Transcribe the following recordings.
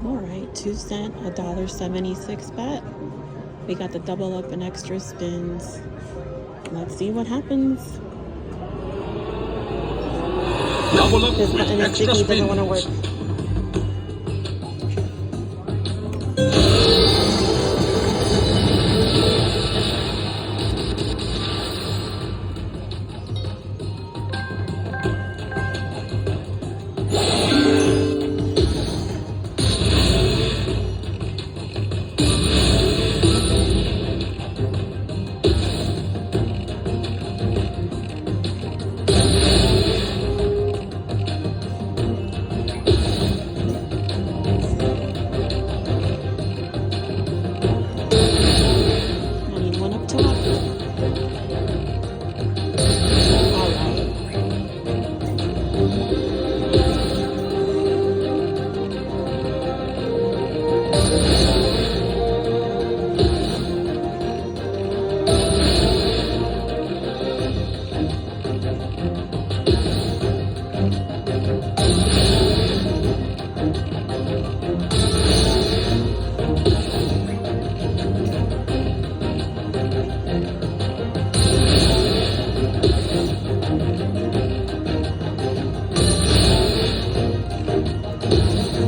All right, 2 cent, $1.76 bet. We got the double up and extra spins. Let's see what happens. Double up This with button is extra sticky, spins. doesn't want to work. I need one up top. All right.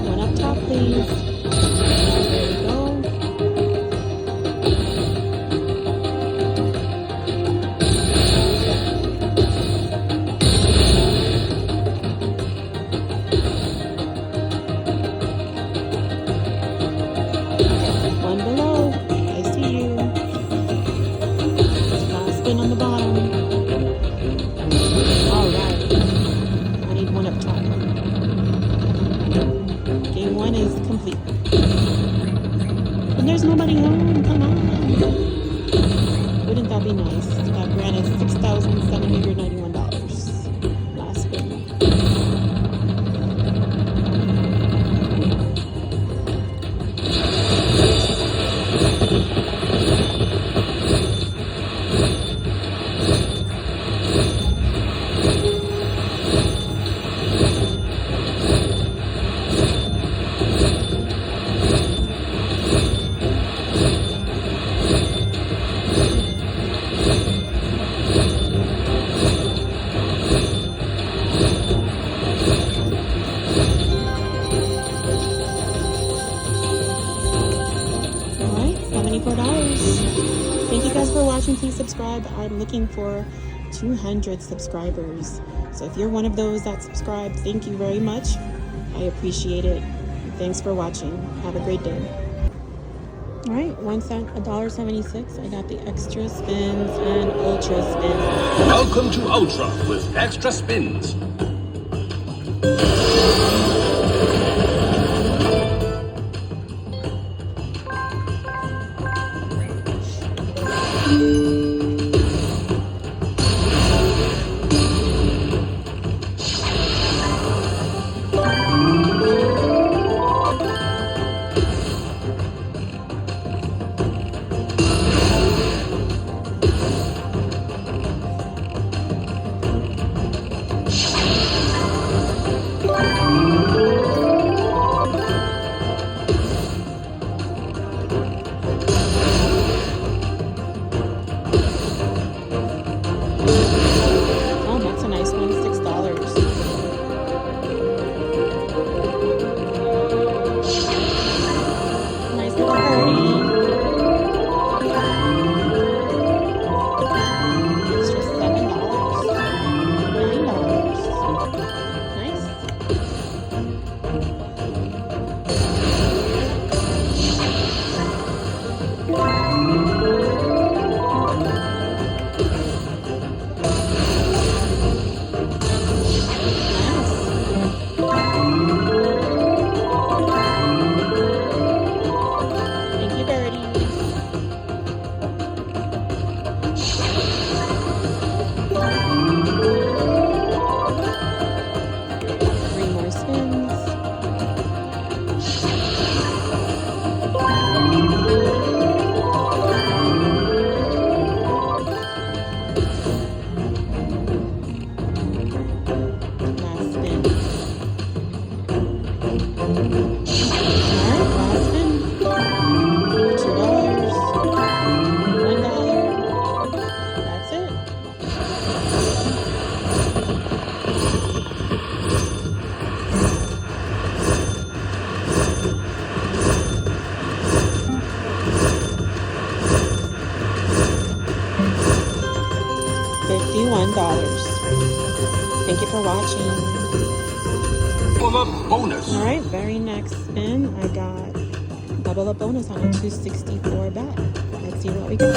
One up top, please. There we go. One below. I see you. Last spin on the bottom. All right. I need one up top. Game one is complete. And there's nobody home. Come on. Wouldn't that be nice? That grant is $6,791. Last spin. Alright, $74. Thank you guys for watching. Please subscribe. I'm looking for 200 subscribers. So if you're one of those that subscribe, thank you very much. I appreciate it. Thanks for watching. Have a great day. Alright, 1 cent, $1.76. I got the extra spins and ultra spins. Welcome to Ultra with extra spins. Oh, that's a nice one. $6. Nice little birdie. Extra $7. $9. Nice. Thank you, birdie. Three more spins. Last spin. All Thank you for watching. Double up bonus. All right, very next spin, I got double up bonus on a 264 bet. Let's see what we get.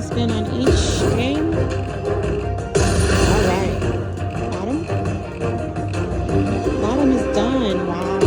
Spin on each game. All right. Bottom. Bottom is done. Wow.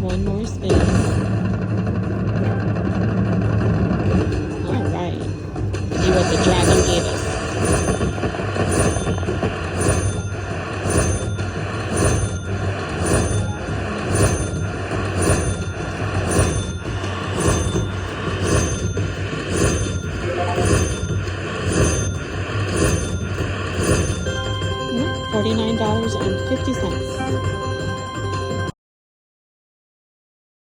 One more spin. All right. See what the dragon gave us. $49.50.